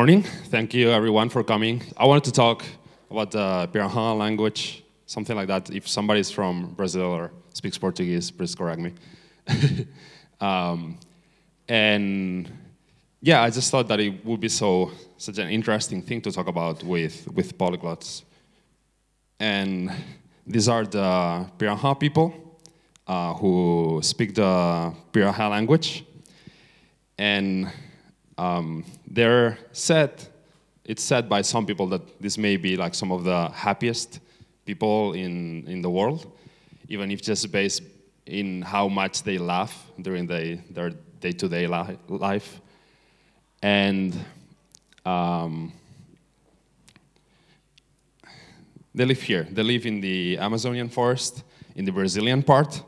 morning. Thank you, everyone, for coming. I wanted to talk about the Pirahã language, something like that. If somebody's from Brazil or speaks Portuguese, please correct me. And yeah, I just thought that it would be such an interesting thing to talk about with polyglots. And these are the Pirahã people who speak the Pirahã language. And it's said by some people that this may be like some of the happiest people in the world, even if just based in how much they laugh during their day-to-day life. And they live here. They live in the Amazonian forest, in the Brazilian part.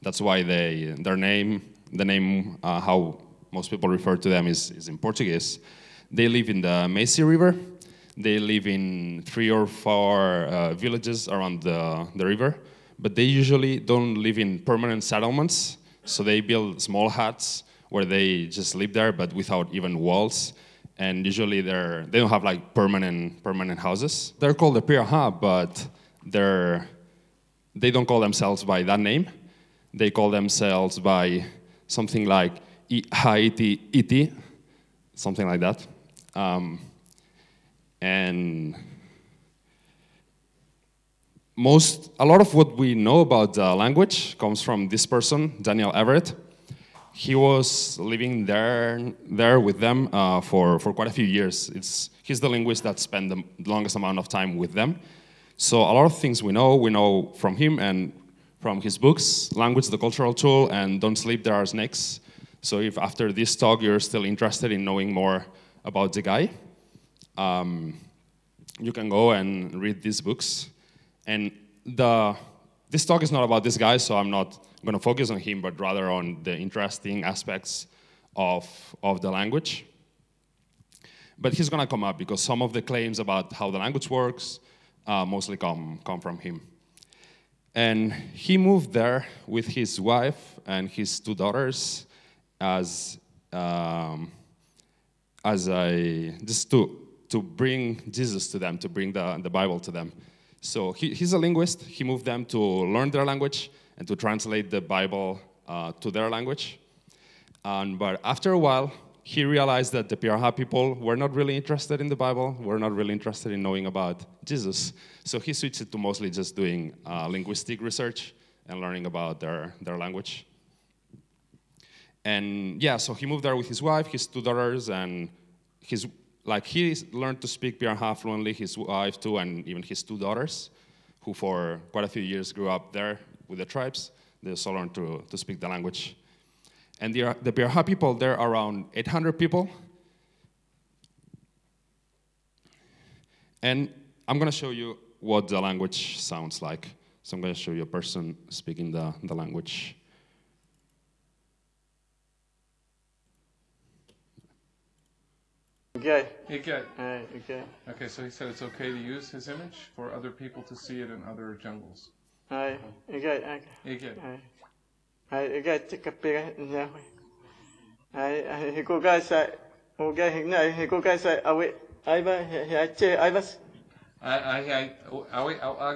That's why the name, how most people refer to them is in Portuguese. They live in the Macy River. They live in 3 or 4 villages around the river, but they usually don't live in permanent settlements. So they build small huts where they just live there, but without even walls. And usually they don't have like permanent houses. They're called the Pirahã, but they don't call themselves by that name. They call themselves by something like Haiti iti, something like that. And a lot of what we know about the language comes from this person, Daniel Everett. He was living there with them for quite a few years. He's the linguist that spent the longest amount of time with them. So a lot of things we know from him and from his books, Language, the Cultural Tool, and Don't Sleep, There Are Snakes. So if after this talk you're still interested in knowing more about the guy, you can go and read these books. And this talk is not about this guy, so I'm not going to focus on him, but rather on the interesting aspects of the language. But he's going to come up because some of the claims about how the language works mostly come from him. And he moved there with his wife and his 2 daughters just to bring Jesus to them, to bring the Bible to them. So he's a linguist. He moved them to learn their language and to translate the Bible to their language. But after a while, he realized that the Pirahã people were not really interested in the Bible, were not really interested in knowing about Jesus. So he switched it to mostly just doing linguistic research and learning about their language. And yeah, so he moved there with his wife, his 2 daughters, and he learned to speak Pirahã fluently, his wife too, and even his 2 daughters, who for quite a few years grew up there with the tribes. They also learned to speak the language. And the Pirahã people, they're around 800 people. And I'm going to show you what the language sounds like. So I'm going to show you a person speaking the language. Okay. Okay. Okay. Okay, so he said it's okay to use his image for other people to see it in other jungles. Okay. Okay. Okay. Take a picture now. He go guys. Okay. He go guys. I was. I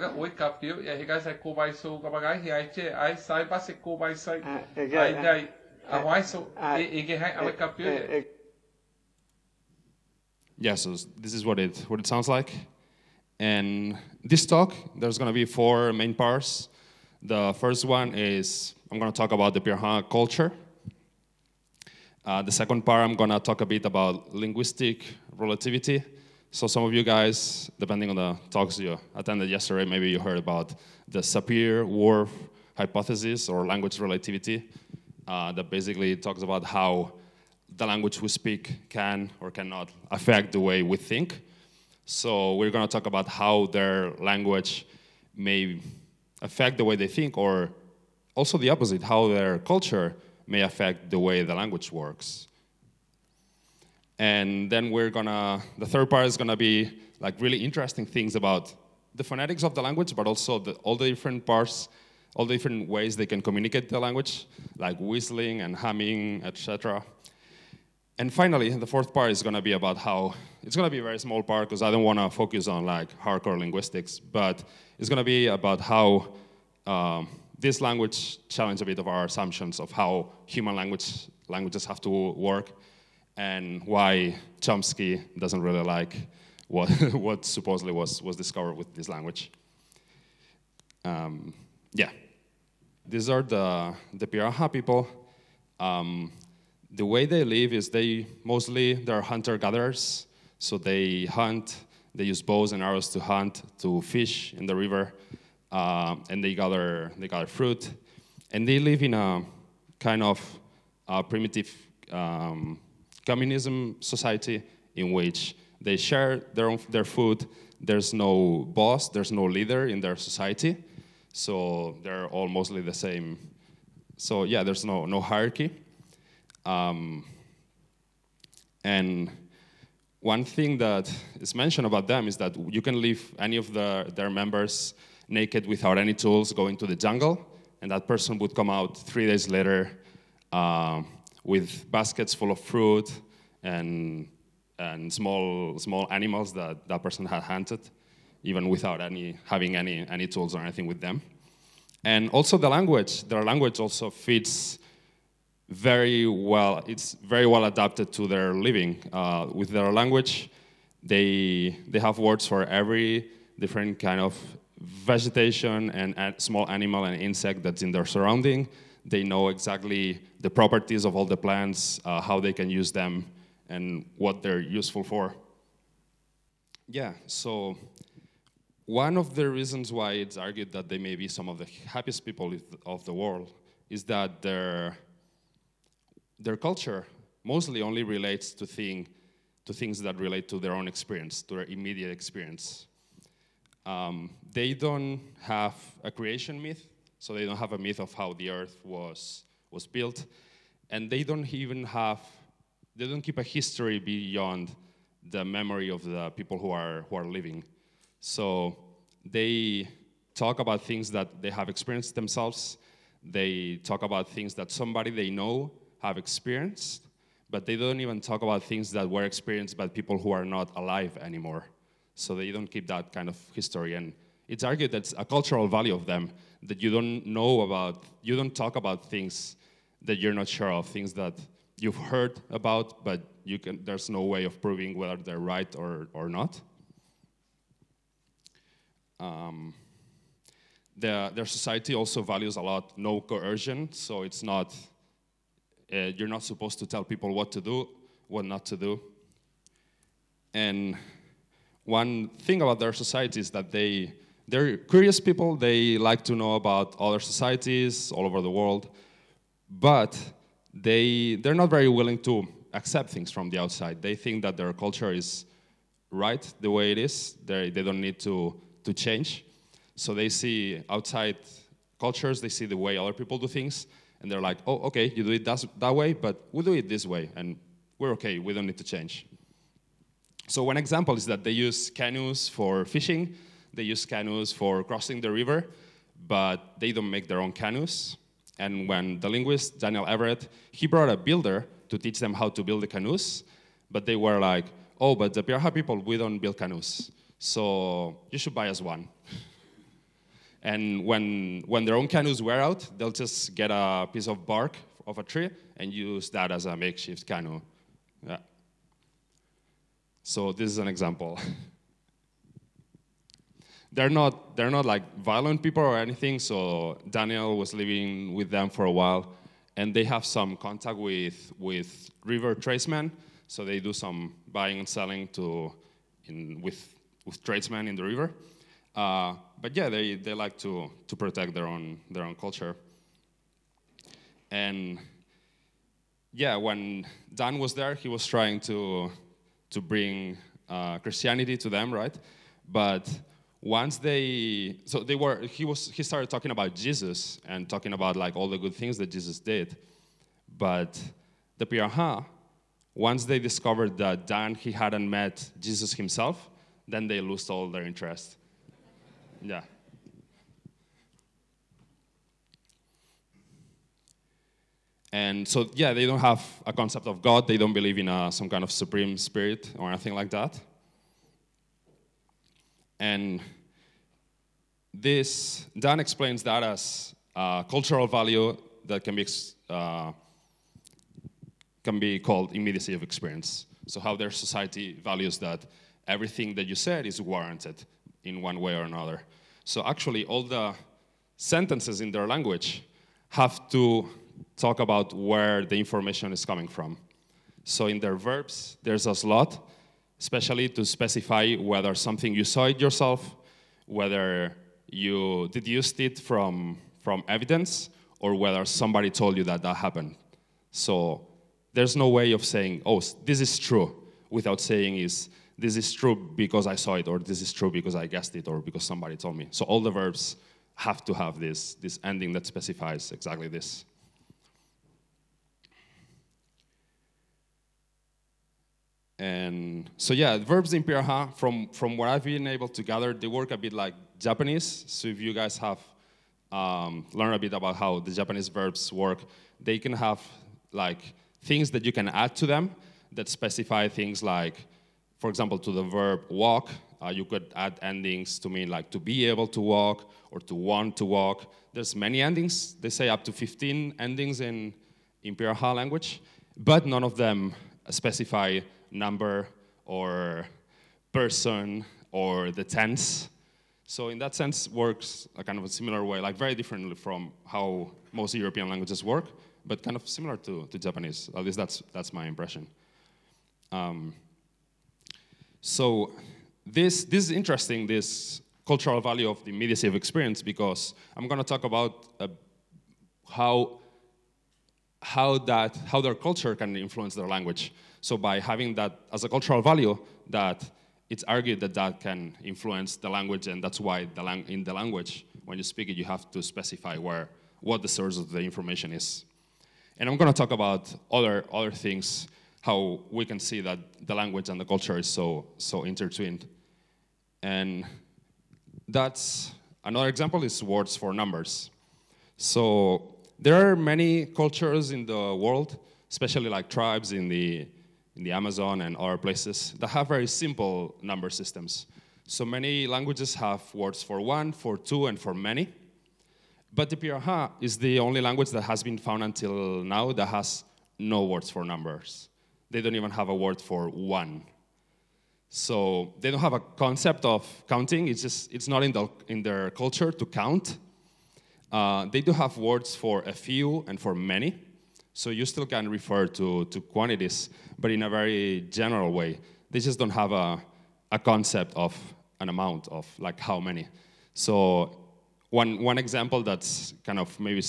got wake up you. Yeah, he guys I go by so gabagai. I say basic go by side. I why so I wake up you. Yeah, so this is what it sounds like. And this talk, there's going to be 4 main parts. The first one is I'm going to talk about the Pirahã culture. The second part, I'm going to talk a bit about linguistic relativity. So some of you guys, depending on the talks you attended yesterday, maybe you heard about the Sapir-Whorf hypothesis or language relativity that basically talks about how the language we speak can or cannot affect the way we think. So we're going to talk about how their language may affect the way they think, or also the opposite, how their culture may affect the way the language works. And then the third part is going to be like really interesting things about the phonetics of the language, but also all the different parts, all the different ways they can communicate the language, like whistling and humming, etc. And finally, the fourth part is going to be about how, it's going to be a very small part because I don't want to focus on like hardcore linguistics, but it's going to be about how this language challenge a bit of our assumptions of how human languages have to work, and why Chomsky doesn't really like what supposedly was discovered with this language. Yeah, these are the Pirahã people. The way they live is they're hunter-gatherers, so they hunt, they use bows and arrows to hunt, to fish in the river, and they gather fruit, and they live in a kind of primitive communism society in which they share their food. There's no boss, there's no leader in their society, so they're all mostly the same. So yeah, there's no hierarchy. And one thing that is mentioned about them is that you can leave any of their members naked without any tools, go into the jungle, and that person would come out 3 days later with baskets full of fruit and small animals that person had hunted, even without having any tools or anything with them. And also their language also fits very well. It's very well adapted to their living. With their language, they have words for every different kind of vegetation and small animal and insect that's in their surrounding. They know exactly the properties of all the plants, how they can use them, and what they're useful for. Yeah, so one of the reasons why it's argued that they may be some of the happiest people of the world is that their culture mostly only relates to things that relate to their own experience, to their immediate experience. They don't have a creation myth, so they don't have a myth of how the earth was built, and they don't keep a history beyond the memory of the people who are living. So they talk about things that they have experienced themselves. They talk about things that somebody they know have experienced, but they don't even talk about things that were experienced by people who are not alive anymore. So they don't keep that kind of history. And it's argued that's a cultural value of them, that you don't talk about things that you're not sure of, things that you've heard about, but there's no way of proving whether they're right or not. Their society also values a lot no coercion, so it's not, you're not supposed to tell people what to do, what not to do. And one thing about their society is that they're curious people. They like to know about other societies all over the world, but they're not very willing to accept things from the outside. They think that their culture is right the way it is. They don't need to change. So they see outside cultures, they see the way other people do things, and they're like, oh, okay, you do it that way, but we do it this way, and we're okay, we don't need to change. So one example is that they use canoes for fishing, they use canoes for crossing the river, but they don't make their own canoes. And when the linguist, Daniel Everett, he brought a builder to teach them how to build the canoes, but they were like, oh, but the Pirahã people, we don't build canoes, so you should buy us one. And when their own canoes wear out, they'll just get a piece of bark of a tree and use that as a makeshift canoe. Yeah. So this is an example. They're not like violent people or anything, so Daniel was living with them for a while, and they have some contact with river tradesmen, so they do some buying and selling with tradesmen in the river. But yeah, they like to protect their own culture. And yeah, when Dan was there, he was trying to bring Christianity to them, right? But once he started talking about Jesus and talking about like all the good things that Jesus did. But the Pirahã, once they discovered that Dan, he hadn't met Jesus himself, then they lost all their interest. Yeah. And so, yeah, they don't have a concept of God. They don't believe in some kind of supreme spirit or anything like that. And Dan explains that as a cultural value that can be called immediacy of experience. So how their society values that everything that you said is warranted in one way or another. So actually, all the sentences in their language have to talk about where the information is coming from. So in their verbs, there's a slot, especially to specify whether something you saw it yourself, whether you deduced it from evidence, or whether somebody told you that happened. So there's no way of saying, oh, this is true, without saying this is true because I saw it, or this is true because I guessed it, or because somebody told me. So all the verbs have to have this ending that specifies exactly this. And so yeah, verbs in Pirahã, from what I've been able to gather, they work a bit like Japanese. So if you guys have learned a bit about how the Japanese verbs work, they can have like things that you can add to them that specify things like, for example, to the verb walk, you could add endings to mean like to be able to walk or to want to walk. There's many endings. They say up to 15 endings in Pirahã language, but none of them specify number or person or the tense. So in that sense, works a kind of a similar way, like very differently from how most European languages work, but kind of similar to Japanese. At least that's my impression. So this is interesting, this cultural value of the immediacy of experience, because I'm going to talk about how their culture can influence their language. So by having that as a cultural value, that it's argued that can influence the language, and that's why in the language, when you speak it, you have to specify what the source of the information is. And I'm going to talk about other things, how we can see that the language and the culture is so intertwined. And that's another example is words for numbers. So there are many cultures in the world, especially like tribes in the Amazon and other places, that have very simple number systems. So many languages have words for one, for two, and for many. But the Pirahã is the only language that has been found until now that has no words for numbers. They don't even have a word for one. So they don't have a concept of counting. It's not in their culture to count. They do have words for a few and for many. So you still can refer to quantities, but in a very general way. They just don't have a concept of an amount of like how many. So one example that's kind of maybe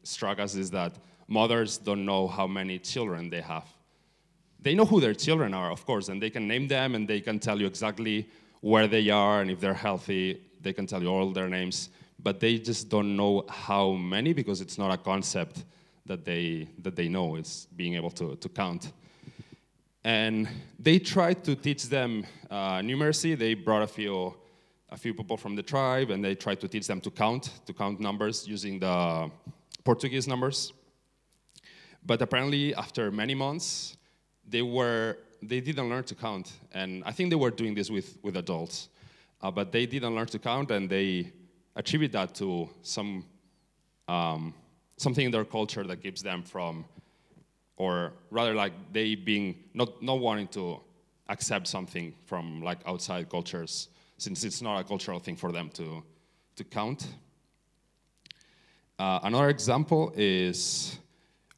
struck us is that mothers don't know how many children they have. They know who their children are, of course, and they can name them, and they can tell you exactly where they are, and if they're healthy, they can tell you all their names. But they just don't know how many, because it's not a concept that they know. It's being able to count. And they tried to teach them numeracy. They brought a few people from the tribe, and they tried to teach them to count numbers using the Portuguese numbers. But apparently, after many months, they didn't learn to count. And I think they were doing this with adults. But they didn't learn to count, and they attribute that to something in their culture that keeps them from, or rather like they being not wanting to accept something from like outside cultures, since it's not a cultural thing for them to count. Another example is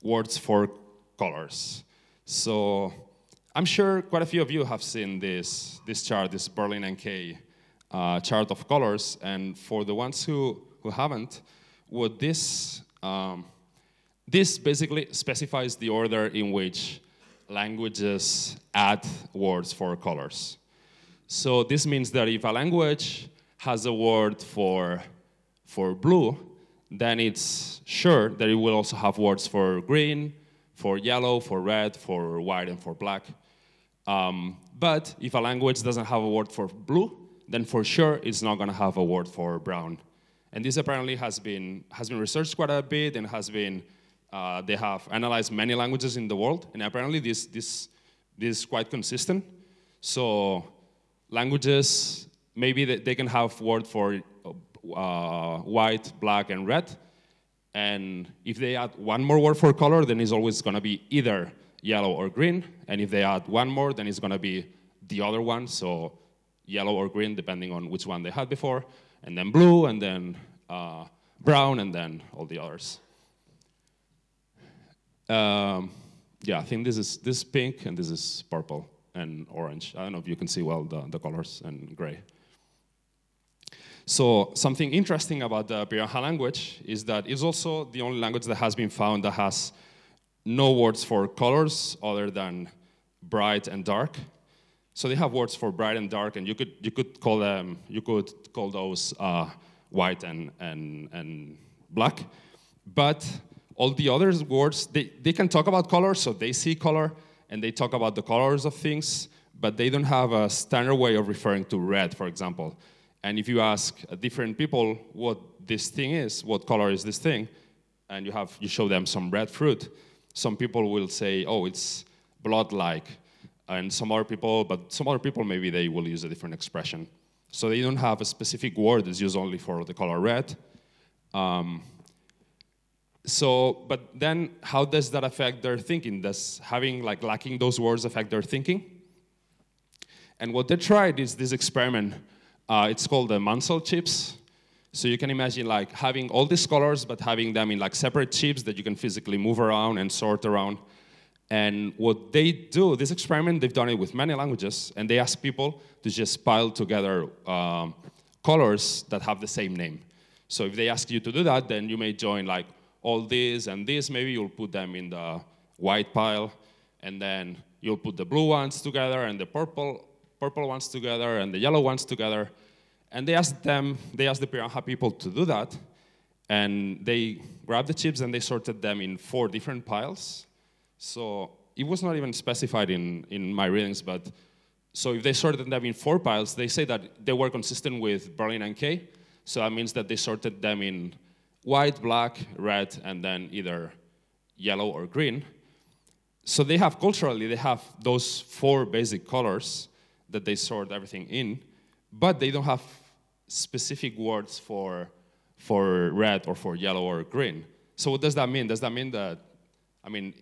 words for colors. So I'm sure quite a few of you have seen this chart, this Berlin NK chart of colors, and for the ones who haven't, what this basically specifies the order in which languages add words for colors. So this means that if a language has a word for blue, then it's sure that it will also have words for green, for yellow, for red, for white, and for black. But if a language doesn't have a word for blue, then for sure it's not going to have a word for brown. And this apparently has been researched quite a bit and has been they have analyzed many languages in the world, and apparently this is quite consistent. So languages, maybe they can have word for white, black, and red. And if they add one more word for color, then it's always going to be either yellow or green. And if they add one more, then it's going to be the other one, so yellow or green, depending on which one they had before. And then blue, and then brown, and then all the others. Yeah, I think this is pink, and this is purple and orange. I don't know if you can see well the colors, and gray. So something interesting about the Pirahã language is that it's also the only language that has been found that has no words for colors other than bright and dark. So they have words for bright and dark, and you could call those white and black. But all the other words, they can talk about color, so they see color, and they talk about the colors of things, but they don't have a standard way of referring to red, for example. And if you ask different people what this thing is, what color is this thing, and you show them some red fruit, some people will say, oh, it's blood-like. And some other people maybe they will use a different expression. So they don't have a specific word that's used only for the color red. But then how does that affect their thinking? Does lacking those words affect their thinking? And what they tried is this experiment. It's called the Munsell Chips. So you can imagine having all these colors, but having them in separate chips that you can physically move around and sort around. And what they do, this experiment, they've done it with many languages, and they ask people to just pile together colors that have the same name. So if they ask you to do that, then you may join all these and these. Maybe you'll put them in the white pile, and then you'll put the blue ones together and the purple ones together and the yellow ones together. And they asked the Pirahã people to do that, and they grabbed the chips and they sorted them in 4 different piles. So it was not even specified in my readings, but so if they sorted them in 4 piles, they say that they were consistent with Berlin and K. So that means that they sorted them in white, black, red, and then either yellow or green. So culturally, they have those 4 basic colors that they sort everything in, but they don't have specific words for red or for yellow or green. So what does that mean? Does that mean that,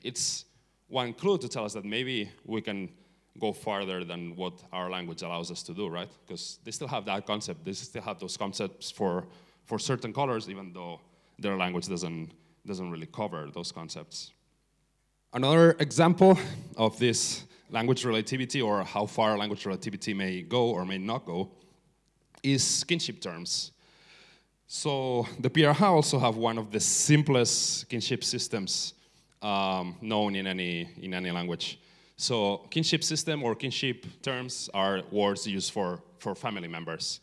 it's one clue to tell us that maybe we can go farther than what our language allows us to do, right? Because they still have that concept. They still have those concepts for certain colors, even though their language doesn't really cover those concepts. Another example of this language relativity, or how far language relativity may go or may not go, is kinship terms. So the Pirahã also have one of the simplest kinship systems known in any language. So kinship system or kinship terms are words used for family members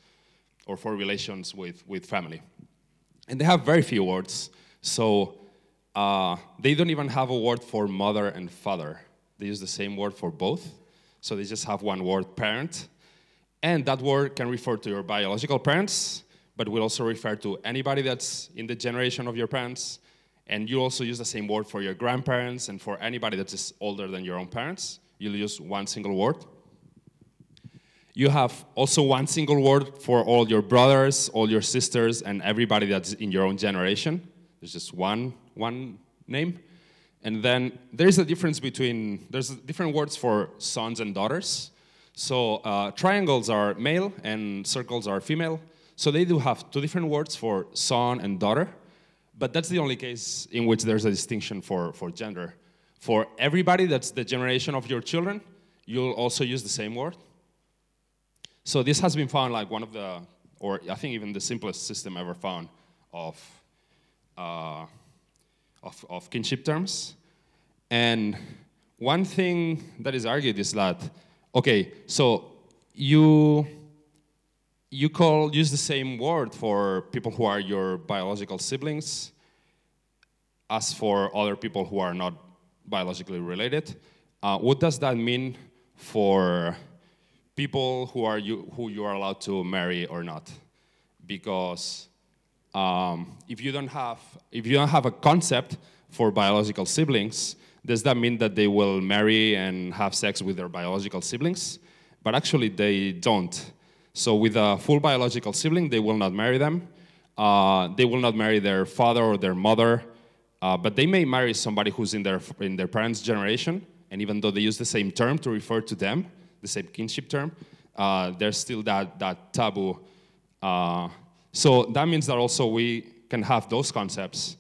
or for relations with family. And they have very few words. So they don't even have a word for mother and father. They use the same word for both. So they just have one word, parent. And that word can refer to your biological parents, but will also refer to anybody that's in the generation of your parents. And you also use the same word for your grandparents and for anybody that is older than your own parents. You'll use one single word. You have also one single word for all your brothers, all your sisters, and everybody that's in your own generation. There's just one name. And then there's different words for sons and daughters. So triangles are male and circles are female. So they do have 2 different words for son and daughter. But that's the only case in which there's a distinction for gender. For everybody that's the generation of your children, you'll also use the same word. So this has been found one of the, or I think even the simplest system ever found of kinship terms. And one thing that is argued is that, okay, so you use the same word for people who are your biological siblings as for other people who are not biologically related. What does that mean for people who you are allowed to marry or not? Because if you don't have a concept for biological siblings, does that mean that they will marry and have sex with their biological siblings? But actually, they don't. So with a full biological sibling, they will not marry them. They will not marry their father or their mother, but they may marry somebody who's in their parents' generation, and even though they use the same term to refer to them, the same kinship term, there's still that taboo. So that means that also we can have those concepts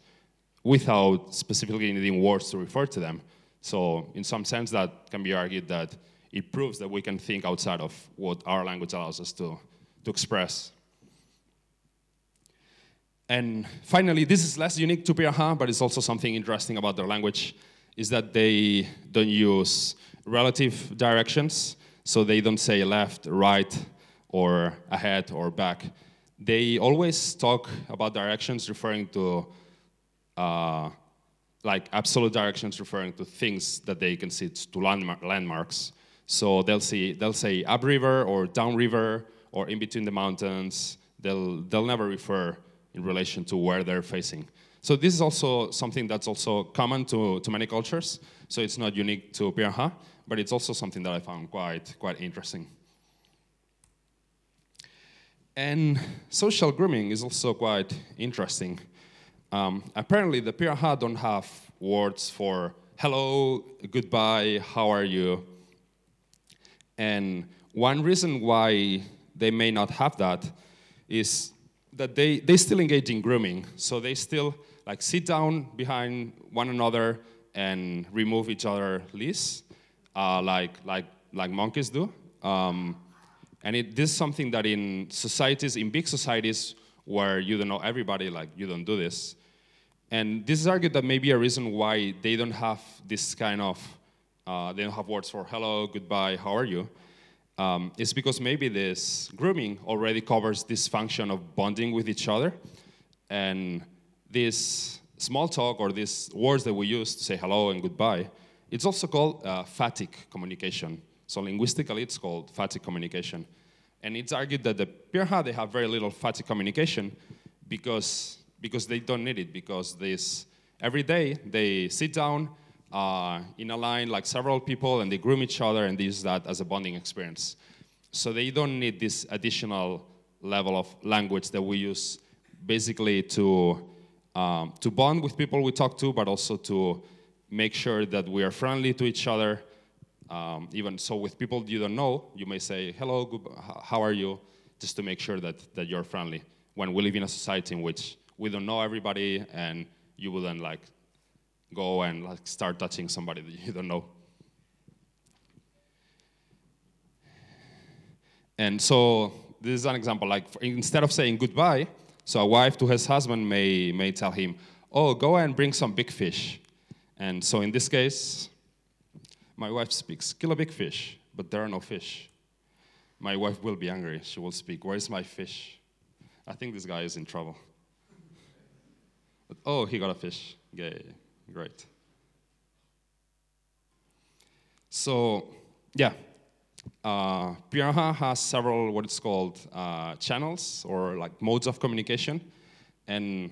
without specifically needing words to refer to them. So in some sense, that can be argued that it proves that we can think outside of what our language allows us to express. And finally, this is less unique to Pirahã, but it's also something interesting about their language, is that they don't use relative directions. So they don't say left, right, or ahead or back. They always talk about directions referring to like absolute directions referring to things that they can see, to landmarks. So they'll say upriver or downriver or in between the mountains. They'll never refer in relation to where they're facing. So this is also something that's also common to many cultures. So it's not unique to Pirahã, but it's also something that I found quite interesting. And social grooming is also quite interesting. Apparently, the Pirahã don't have words for hello, goodbye, how are you? And one reason why they may not have that is that they still engage in grooming. So they still like sit down behind one another and remove each other's leash, like monkeys do. And this is something that in big societies where you don't know everybody, like you don't do this. And this is argued that maybe a reason why they don't have this kind of, they don't have words for hello, goodbye, how are you, is because maybe this grooming already covers this function of bonding with each other. And this small talk or these words that we use to say hello and goodbye, it's also called phatic communication. So linguistically, it's called phatic communication. And it's argued that the Pirahã, they have very little phatic communication because they don't need it, because every day they sit down in a line like several people and they groom each other and they use that as a bonding experience. So they don't need this additional level of language that we use basically to bond with people we talk to, but also to make sure that we are friendly to each other. Even so with people you don't know, you may say, hello, how are you? Just to make sure that you're friendly. When we live in a society in which we don't know everybody and you wouldn't like go and like start touching somebody that you don't know. And so this is an example, like instead of saying goodbye, so a wife to his husband may tell him, oh, go and bring some big fish. And so in this case, my wife speaks, kill a big fish, but there are no fish. My wife will be angry. She will speak, where's my fish? I think this guy is in trouble. But, oh, he got a fish. Yay, great. So, yeah. Pirahã has several what it's called channels or like modes of communication. And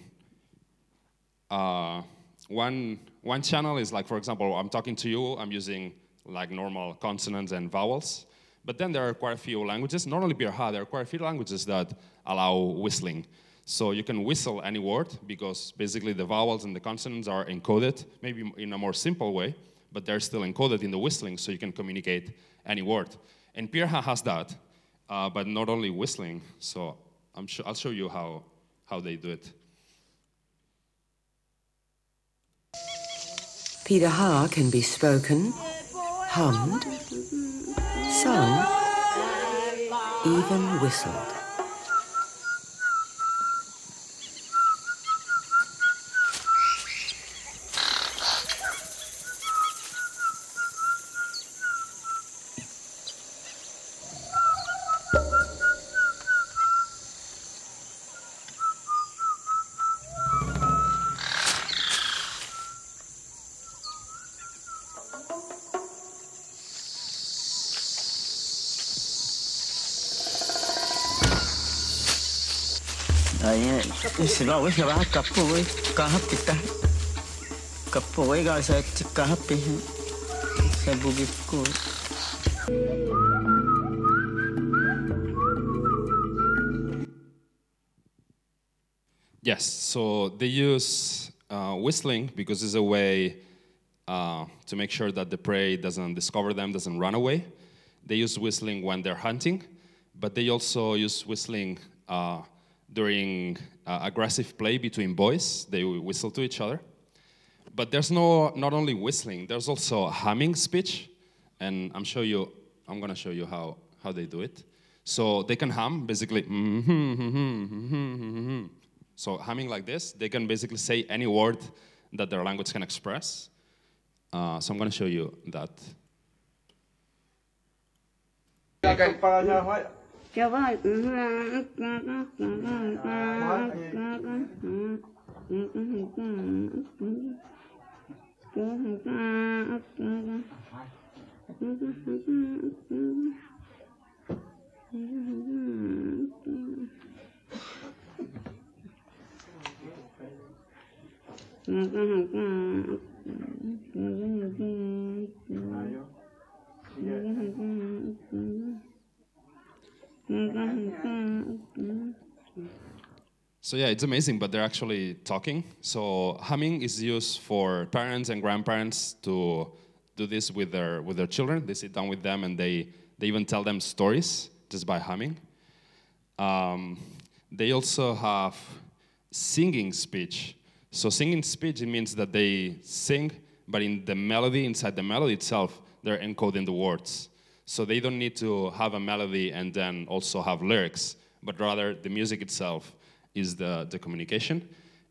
one channel is like, for example, I'm talking to you, I'm using like normal consonants and vowels. But then there are quite a few languages, not only Pirahã, there are quite a few languages that allow whistling. So you can whistle any word because basically the vowels and the consonants are encoded, maybe in a more simple way, but they're still encoded in the whistling, so you can communicate any word. And Pirahã has that, but not only whistling. So I'll show you how they do it. Pirahã can be spoken, hummed, sung, even whistled. kapoy ga sa tikahapi sa bugit ko. Yes, so they use whistling because it's a way to make sure that the prey doesn't discover them, doesn't run away. They use whistling when they're hunting, but they also use whistling during aggressive play between boys. They whistle to each other. But there's not only whistling, there's also humming speech, and I'm going to show you how they do it. So they can hum, basically, So humming like this, they can basically say any word that their language can express. So I'm going to show you that. So yeah, it's amazing, but they're actually talking. So humming is used for parents and grandparents to do this with their children. They sit down with them and they even tell them stories just by humming. They also have singing speech. So singing speech, it means that they sing, but in the melody, inside the melody itself, they're encoding the words. So they don't need to have a melody and then also have lyrics, but rather the music itself is the communication.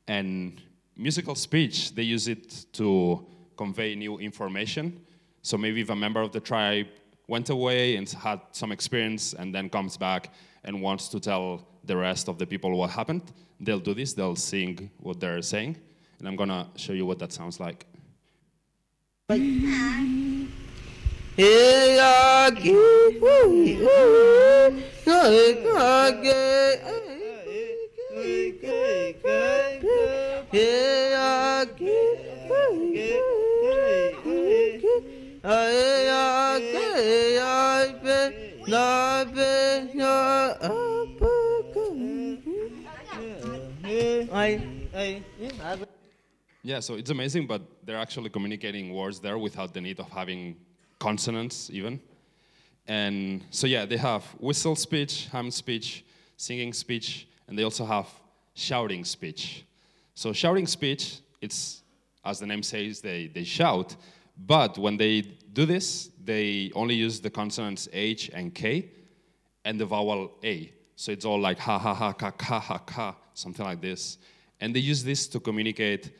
And musical speech, they use it to convey new information. So maybe if a member of the tribe went away and had some experience and then comes back and wants to tell the rest of the people what happened, they'll do this, they'll sing what they're saying. And I'm gonna show you what that sounds like. Yeah, so it's amazing, but they're actually communicating words there without the need of having consonants even. And so yeah, they have whistle speech, hum speech, singing speech, and they also have shouting speech. So shouting speech, it's, as the name says, they shout, but when they do this, they only use the consonants H and K and the vowel A. So it's all like ha, ha, ha, ka, ka, ha, ka, something like this. And they use this to communicate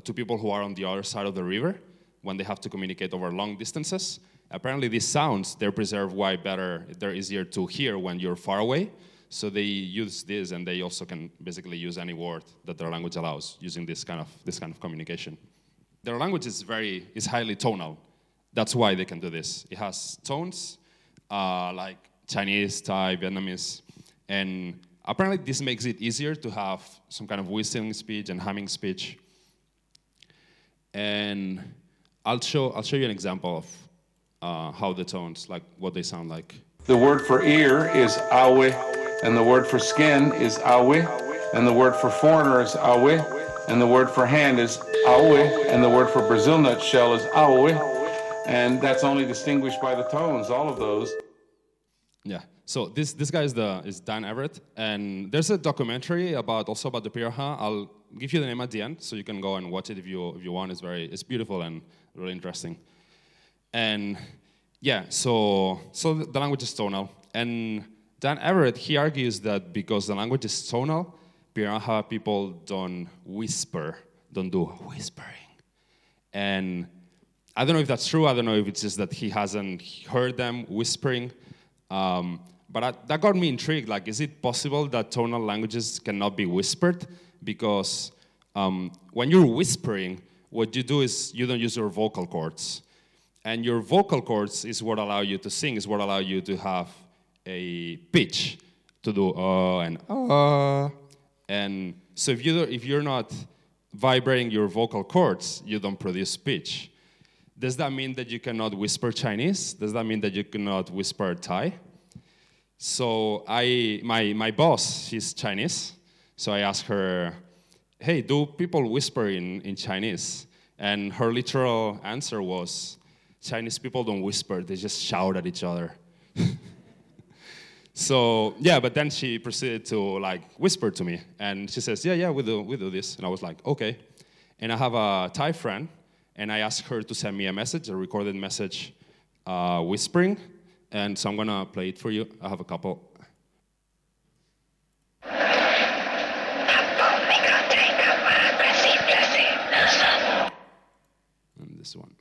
to people who are on the other side of the river when they have to communicate over long distances. Apparently these sounds, they're preserved way better, they're easier to hear when you're far away. So they use this, and they also can basically use any word that their language allows using this kind of communication. Their language is highly tonal. That's why they can do this. It has tones like Chinese, Thai, Vietnamese, and apparently this makes it easier to have some kind of whistling speech and humming speech. And I'll show you an example of how the tones, like what they sound like. The word for ear is awe, and the word for skin is awe, and the word for foreigner is awe, and the word for hand is awe, and the word for Brazil nut shell is awe, and that's only distinguished by the tones, all of those. Yeah, so this guy is Dan Everett, and there's a documentary about the Pirahã. I'll give you the name at the end, so you can go and watch it if you want. It's beautiful and really interesting. And yeah, so the language is tonal, and Dan Everett, he argues that because the language is tonal, Pirahã people don't do whispering. And I don't know if that's true. I don't know if it's just that he hasn't heard them whispering. But that got me intrigued. Like, is it possible that tonal languages cannot be whispered? Because when you're whispering, what you do is you don't use your vocal cords. And your vocal cords is what allow you to sing, is what allow you to have a pitch, to do and. And so if you're not vibrating your vocal cords, you don't produce speech. Does that mean that you cannot whisper Chinese? Does that mean that you cannot whisper Thai? So my boss, she's Chinese, so I asked her, hey, do people whisper in Chinese? And her literal answer was, Chinese people don't whisper, they just shout at each other. So, yeah, but then she proceeded to, like, whisper to me. And she says, yeah, we do this. And I was like, okay. And I have a Thai friend, and I asked her to send me a message, a recorded message, whispering. And so I'm going to play it for you. I have a couple. And this one.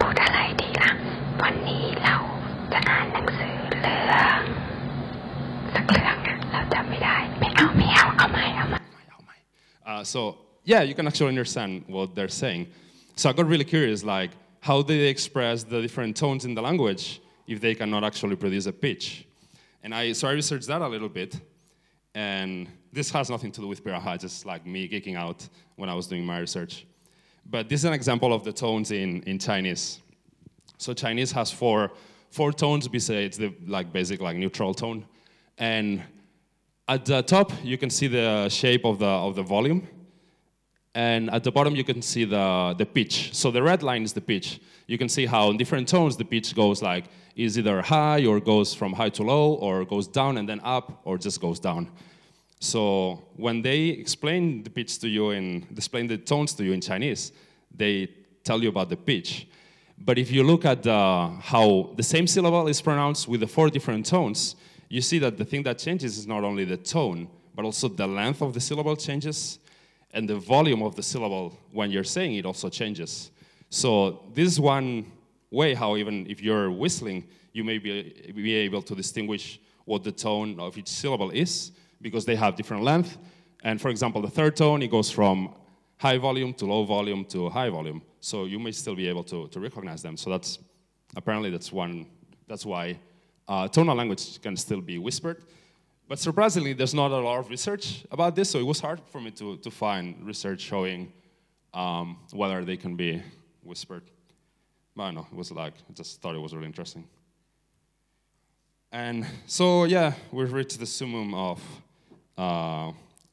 พูดอะไรดีล่ะวันนี้เราจะอ่านหนังสือเรื่องสักเรื่องนะเราจำไม่ได้ไม่เอาเอาใหม่ So yeah, you can actually understand what they're saying. So I got really curious, like, how do they express the different tones in the language if they cannot actually produce a pitch? And so I researched that a little bit, and this has nothing to do with Pirahã, just like me geeking out when I was doing my research. But this is an example of the tones in Chinese. So Chinese has four tones besides the basic neutral tone. And at the top, you can see the shape of the volume. And at the bottom, you can see the pitch. So the red line is the pitch. You can see how in different tones the pitch goes is either high or goes from high to low or goes down and then up or just goes down. So when they explain the pitch to you and explain the tones to you in Chinese, they tell you about the pitch. But if you look at how the same syllable is pronounced with the 4 different tones, you see that the thing that changes is not only the tone, but also the length of the syllable changes, and the volume of the syllable when you're saying it also changes. So this is one way how even if you're whistling, you may be able to distinguish what the tone of each syllable is, because they have different length. And for example, the 3rd tone, it goes from high volume to low volume to high volume. So you may still be able to recognize them. So that's why tonal language can still be whispered. But surprisingly, there's not a lot of research about this, so it was hard for me to find research showing whether they can be whispered. But I don't know, I just thought it was really interesting. And so, yeah, we've reached the summum of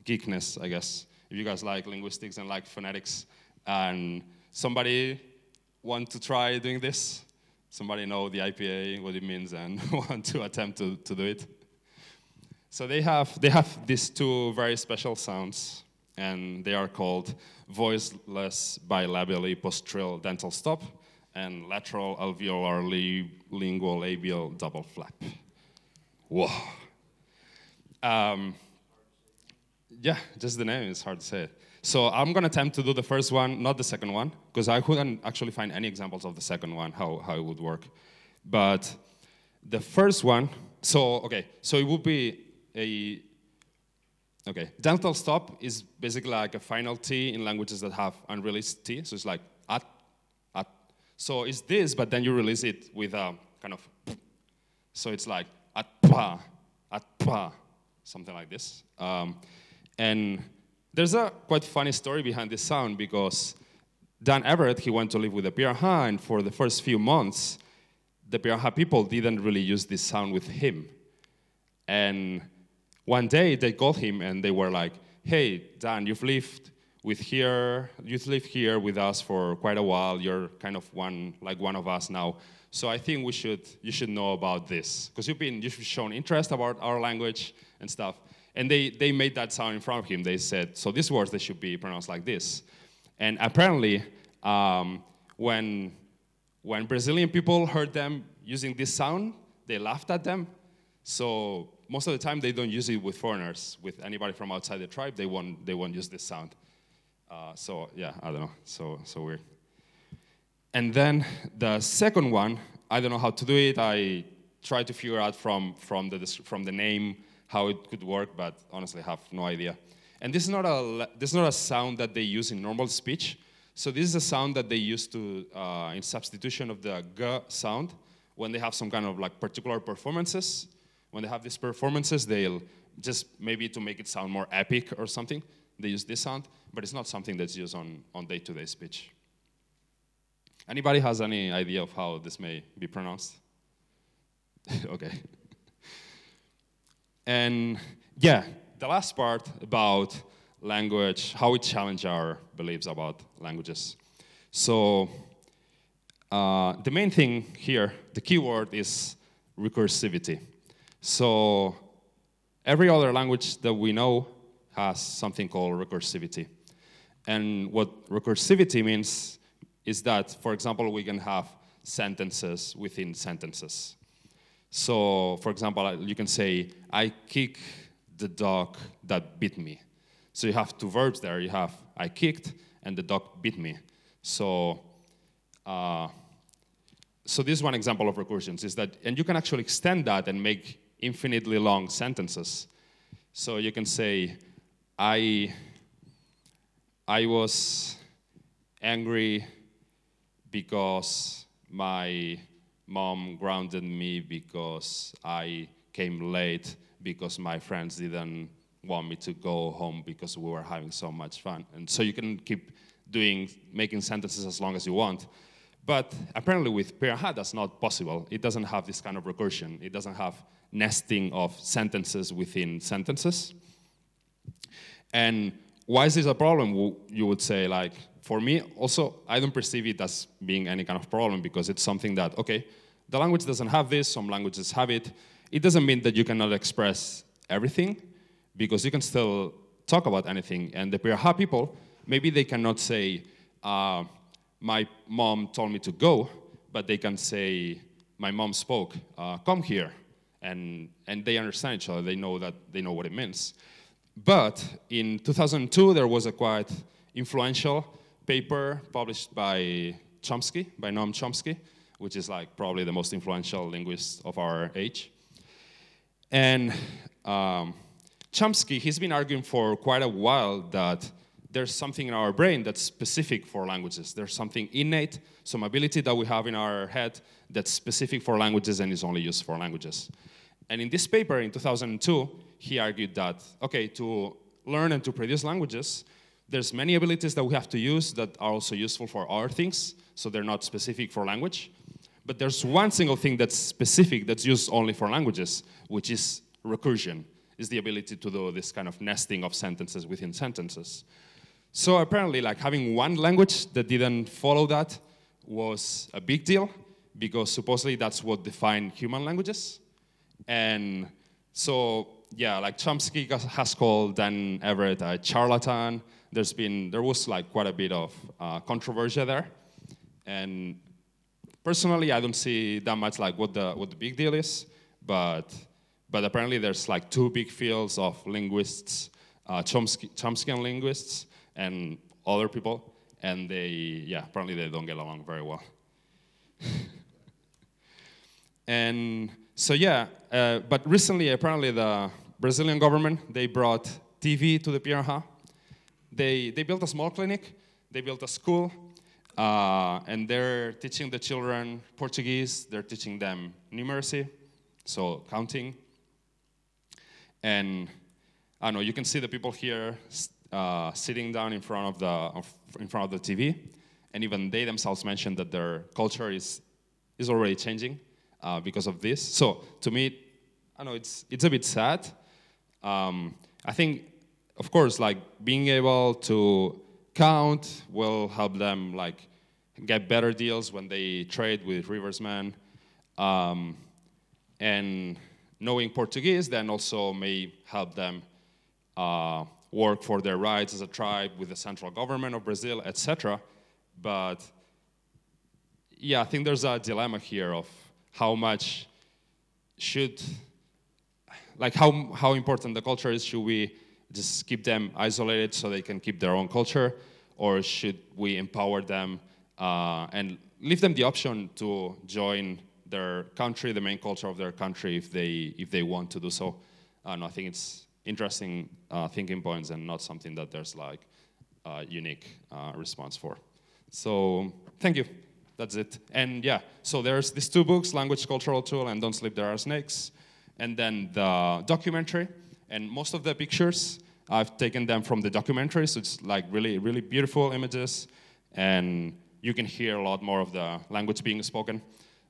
geekness, I guess. If you guys like linguistics and like phonetics, and somebody want to try doing this? Somebody know the IPA, what it means, and want to attempt to do it? So they have these 2 very special sounds, and they are called voiceless bilabially post-trill dental stop and lateral alveolar lingual labial double flap. Whoa. Yeah, just the name is hard to say it. So I'm going to attempt to do the first one, not the second one, because I couldn't actually find any examples of the second one, how it would work. But the first one, so it would be dental stop is basically like a final T in languages that have unreleased T, so it's like at. So it's this, but then you release it with a kind of, so it's like at pa, something like this. And there's a quite funny story behind this sound, because Dan Everett, he went to live with the Pirahã, and for the first few months, the Pirahã people didn't really use this sound with him. And one day they called him and they were like, hey, Dan, you've lived here with us for quite a while. You're kind of one of us now. So I think you should know about this, because you've shown interest about our language and stuff. And they made that sound in front of him. They said, so these words, they should be pronounced like this. And apparently, when Brazilian people heard them using this sound, they laughed at them. So most of the time, they don't use it with foreigners. With anybody from outside the tribe, they won't use this sound. So yeah, I don't know, so weird. And then the second one, I don't know how to do it. I tried to figure out from the name how it could work, but honestly, I have no idea. And this is not a sound that they use in normal speech. So this is a sound that they use in substitution of the g sound when they have some kind of particular performances. When they have these performances, they'll just maybe to make it sound more epic or something. They use this sound, but it's not something that's used on day-to-day speech. Anybody has any idea of how this may be pronounced? Okay. And yeah, the last part about language, how we challenge our beliefs about languages. So the main thing here, the key word is recursivity. So every other language that we know has something called recursivity. And what recursivity means is that, for example, we can have sentences within sentences. So, for example, you can say, I kick the dog that bit me. So you have two verbs there. You have, I kicked, and the dog bit me. So this is one example of recursions, is that, and you can actually extend that and make infinitely long sentences. So you can say, I was angry because my mom grounded me because I came late because my friends didn't want me to go home because we were having so much fun. And so you can keep making sentences as long as you want. But apparently with Pirahã, that's not possible. It doesn't have this kind of recursion. It doesn't have nesting of sentences within sentences. And why is this a problem? You would say, like, for me, also, I don't perceive it as being any kind of problem because it's something that, okay, the language doesn't have this, some languages have it. It doesn't mean that you cannot express everything because you can still talk about anything. And the Pirahã people, maybe they cannot say, my mom told me to go, but they can say, my mom spoke, come here. And they understand each other, they know what it means. But in 2002, there was a quite influential paper published by Noam Chomsky, which is like probably the most influential linguist of our age. And Chomsky, he's been arguing for quite a while that there's something in our brain that's specific for languages. There's something innate, some ability that we have in our head that's specific for languages and is only used for languages. And in this paper in 2002, he argued that, okay, to learn and to produce languages, there's many abilities that we have to use that are also useful for other things, so they're not specific for language. But there's one single thing that's specific, that's used only for languages, which is recursion, is the ability to do this kind of nesting of sentences within sentences. So apparently, like, having one language that didn't follow that was a big deal, because supposedly that's what defined human languages. And so, yeah, like Chomsky has called Dan Everett a charlatan. There was like quite a bit of controversy there. And personally, I don't see that much like what the big deal is, but apparently there's like two big fields of linguists, Chomskyan linguists and other people, and apparently they don't get along very well. And so but recently apparently the Brazilian government, they brought TV to the Pirahã. They built a small clinic, they built a school, and they're teaching the children Portuguese, they're teaching them numeracy, so counting. And I don't know, you can see the people here sitting down in front of the TV, and even they themselves mentioned that their culture is already changing because of this. So to me, I know it's a bit sad. I think, of course, like being able to count will help them like get better deals when they trade with riversmen, and knowing Portuguese then also may help them work for their rights as a tribe with the central government of Brazil, etc. But yeah, I think there's a dilemma here of how much how important the culture is. Should we just keep them isolated so they can keep their own culture, or should we empower them and leave them the option to join their country, the main culture of their country, if they want to do so? I think it's interesting thinking points and not something that there's like a unique response for. So thank you. That's it. And yeah, so there's these two books, Language Cultural Tool and Don't Sleep There Are Snakes. And then the documentary. And most of the pictures, I've taken them from the documentary, so it's like really, really beautiful images, and you can hear a lot more of the language being spoken.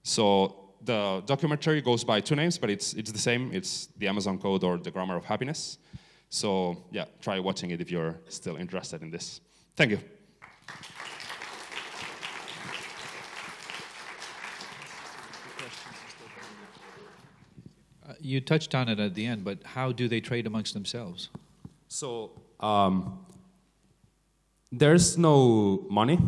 So the documentary goes by 2 names, but it's the same. It's the Amazon Code or the Grammar of Happiness. So yeah, try watching it if you're still interested in this. Thank you. You touched on it at the end, but how do they trade amongst themselves? So there's no money,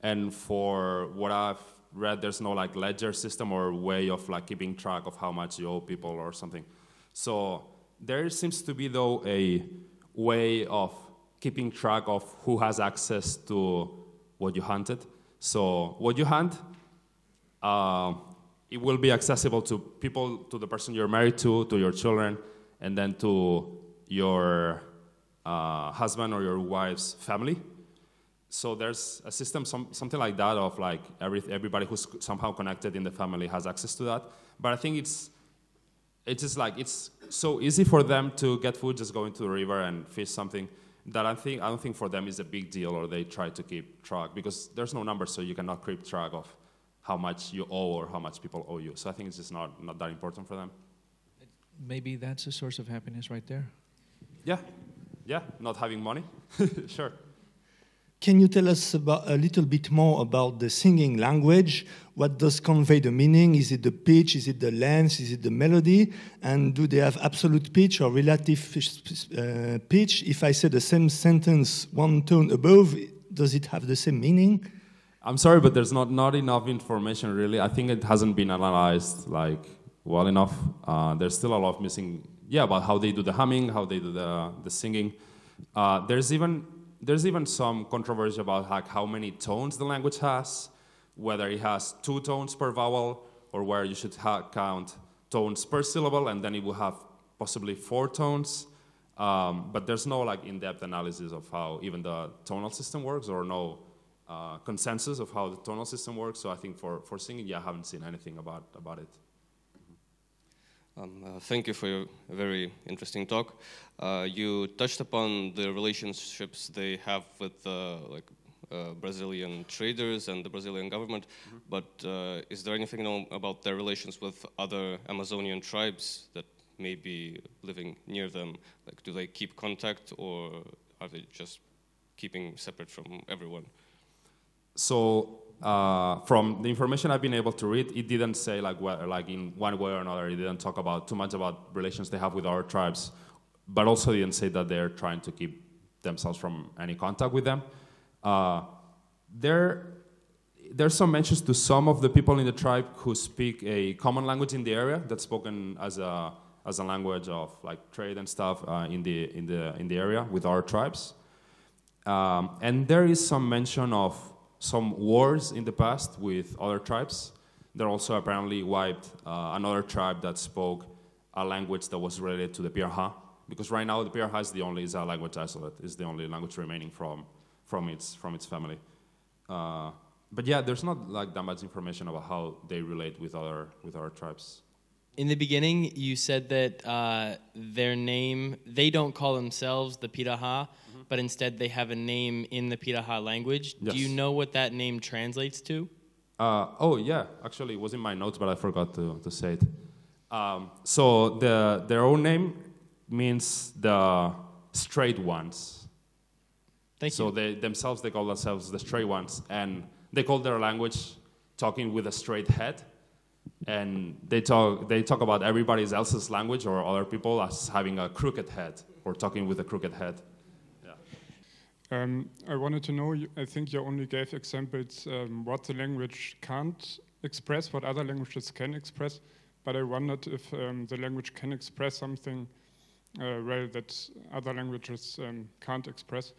and for what I've read, there's no like ledger system or way of like keeping track of how much you owe people or something. So there seems to be though a way of keeping track of who has access to what you hunted. So what you hunt, it will be accessible to people, to the person you're married to your children, and then to your husband or your wife's family. So there's a system, something like that, of like everybody who's somehow connected in the family has access to that. But I think it's just like it's so easy for them to get food just going to the river and fish something that I don't think for them is a big deal, or they try to keep track, because there's no numbers, so you cannot keep track of how much you owe or how much people owe you. So I think it's just not that important for them. Maybe that's a source of happiness right there. Yeah, not having money. Sure. Can you tell us a little bit more about the singing language? What does convey the meaning? Is it the pitch? Is it the length? Is it the melody? And do they have absolute pitch or relative pitch? If I say the same sentence 1 tone above, does it have the same meaning? I'm sorry, but there's not enough information, really. I think it hasn't been analyzed like well enough. There's still a lot of missing, about how they do the humming, how they do the singing. There's even some controversy about like how many tones the language has, whether it has 2 tones per vowel, or where you should count tones per syllable, and then it will have possibly 4 tones. But there's no like in-depth analysis of how even the tonal system works, or no consensus of how the tonal system works. So I think for singing, I haven't seen anything about it. Thank you for your very interesting talk. You touched upon the relationships they have with Brazilian traders and the Brazilian government, but is there anything known about their relations with other Amazonian tribes that may be living near them? Like, do they keep contact, or are they just keeping separate from everyone? So from the information I've been able to read, it didn't say like in one way or another. It didn't talk about too much about relations they have with our tribes, but also didn't say that they're trying to keep themselves from any contact with them. There's some mentions to some of the people in the tribe who speak a common language in the area that's spoken as a language of like trade and stuff in the area with our tribes. And there is some mention of some wars in the past with other tribes. There also apparently wiped another tribe that spoke a language that was related to the Pirahã, because right now the Pirahã is a language isolate, is the only language remaining from its family. But there's not like that much information about how they relate with other tribes. In the beginning, you said that their name, they don't call themselves the Pirahã, but instead they have a name in the Pirahã language. Yes. Do you know what that name translates to? Actually, it was in my notes, but I forgot to say it. So their own name means the straight ones. Thank you. So they call themselves the straight ones, and they call their language talking with a straight head. And they talk about everybody else's language or other people as having a crooked head, or talking with a crooked head. I wanted to know, I think you only gave examples what the language can't express, what other languages can express, but I wondered if the language can express something that other languages can't express.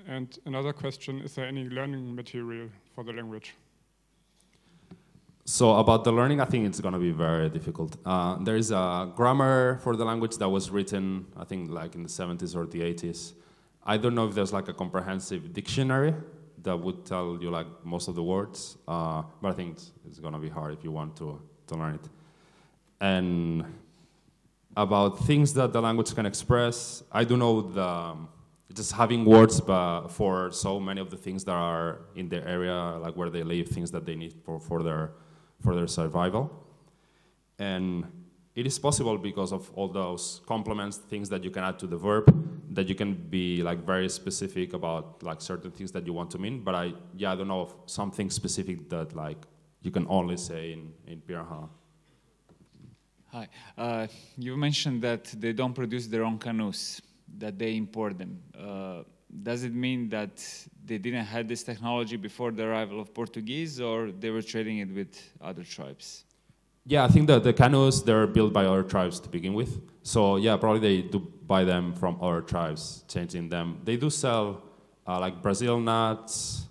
And another question, is there any learning material for the language? So about the learning, I think it's going to be very difficult. There is a grammar for the language that was written, I think, like in the 70s or the 80s. I don't know if there's like a comprehensive dictionary that would tell you like most of the words, but I think it's going to be hard if you want to learn it. And about things that the language can express, I do know just having words for so many of the things that are in their area, like where they live, things that they need for their survival. And it is possible because of all those complements, things that you can add to the verb, that you can be like very specific about like certain things that you want to mean. But I don't know of something specific that like you can only say in Pirahã. Hi. You mentioned that they don't produce their own canoes, that they import them. Does it mean that they didn't have this technology before the arrival of Portuguese, or they were trading it with other tribes? Yeah, I think that the canoes, they're built by other tribes to begin with. So yeah, probably they do buy them from other tribes, changing them. They do sell like Brazil nuts.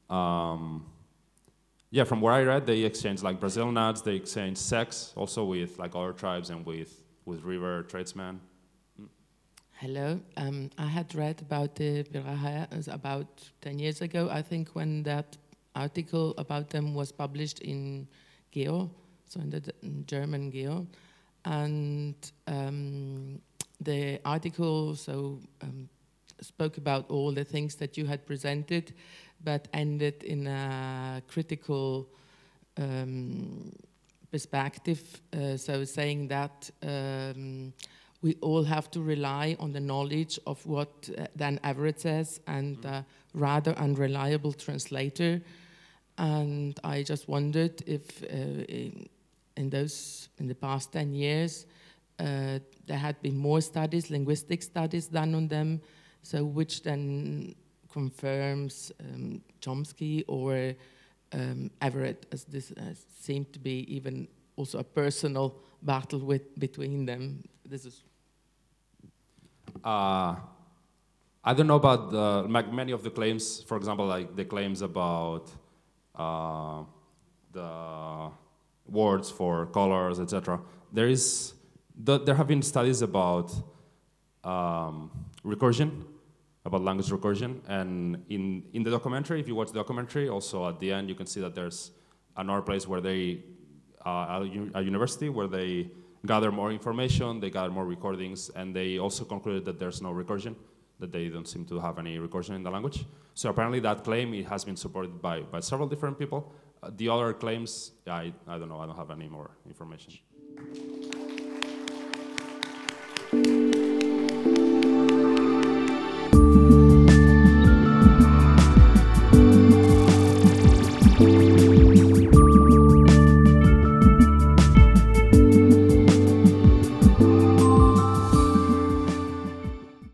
Yeah, from what I read, they exchange like Brazil nuts, they exchange sex also with like other tribes and with river tradesmen. Hello, I had read about the Pirahã about 10 years ago, I think, when that article about them was published in Geo, so in the German Geo. And the article spoke about all the things that you had presented, but ended in a critical perspective, so saying that we all have to rely on the knowledge of what Dan Everett says and a rather unreliable translator. And I just wondered if in the past 10 years there had been more studies, linguistic studies done on them, so which then confirms Chomsky or Everett, as this seemed to be even also a personal battle between them. This is. I don't know about many of the claims. For example, like the claims about the words for colors, etc. There have been studies about recursion, about language recursion, and in the documentary, if you watch the documentary, also at the end you can see that there's another place where they a university where they gather more information, they gather more recordings, and they also concluded that there's no recursion, that they don't seem to have any recursion in the language. So apparently that claim, it has been supported by several different people. The other claims, I don't know, I don't have any more information. Thank you.